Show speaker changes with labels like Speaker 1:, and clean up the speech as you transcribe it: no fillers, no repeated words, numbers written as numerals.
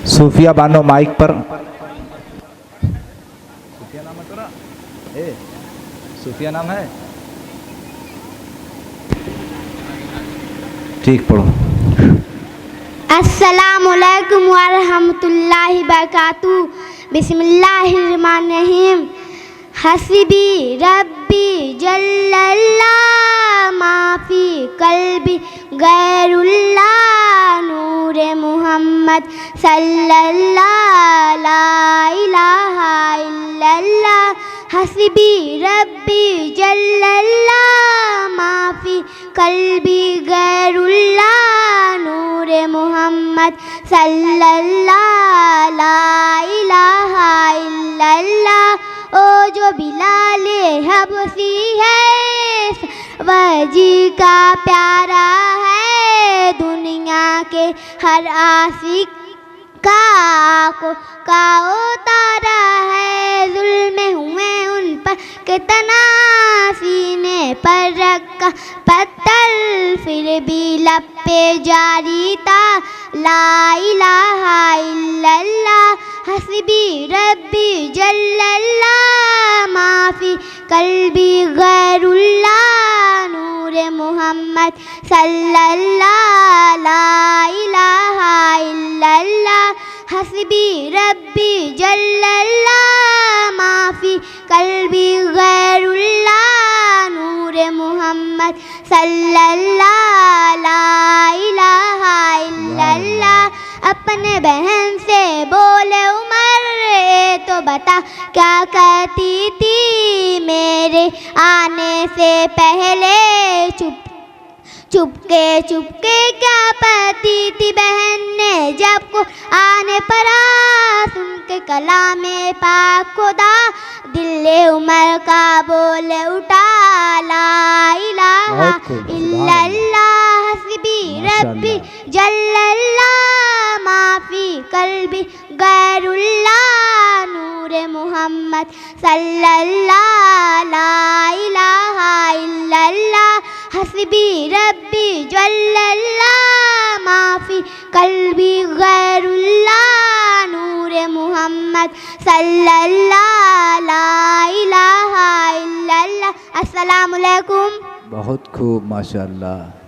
Speaker 1: सूफिया Bano mic पर। सूफिया नाम है तेरा? सूफिया नाम है? ठीक, पढ़ो।
Speaker 2: अस्सलामुअलैकुम वरहमतुल्लाहि बरकातुहू। बिस्मिल्लाहिर्रहमानिर्रहीम। हस्बी रब्बी जल्लल्लाह माफी कल्बी गैरुल्लाह नूरे मुहम्मद सल्लल्लाह ला इलाहा इल्लल्लाह। हस्बी रब्बी जल्लल्लाह माफी कल्बी गैरुल्लाह नूरे मुहम्मद सल्लल्लाह ला इलाहा इल्लल्लाह। ओ जो बिलाले हबसी है वजी का प्यारा है, दुनिया के हर आशिक का उतारा है। जुल्म हुए उन पर कितना सीने पर रखा पत्थर, फिर भी लब पे जारी था ला इलाहा इल्लल्लाह। हस्बी रब्बी जल्लल्लाह माफी कल्बी गैरुल्लाह नूरे मुहम्मद सल्लल्लाह ला इलाहा इल्लल्लाह। हस्बी रब्बी जल्लल्लाह माफी कल्बी गैरुल्लाह नूरे मुहम्मद सल्लल्लाह ला इलाहा इल्लल्लाह। अपने बहन से बोले उमर, तो बता क्या कहती थी मेरे आने से पहले? चुपके चुपके क्या पढ़ती थी बहन ने जब को आने पड़ा? सुन के कलामे पाक खुदा दिल उमर का बोल उठा ला इलाहा इल्लल्लाह। हस्बी रब्बी जल्लल्लाह माफी कल्बी गैरुल्लाह नूरे मुहम्मद सल्लल्लाह ला इलाहा इल्लल्लाह। हस्बी रब्बी जल्लल्लाह माफी कल्बी गैरुल्लाह नूरे मुहम्मद सल्लल्लाह ला इलाहा इल्लल्लाह। अस्सलामु अलैकुम।
Speaker 1: बहुत खूब, माशाअल्लाह।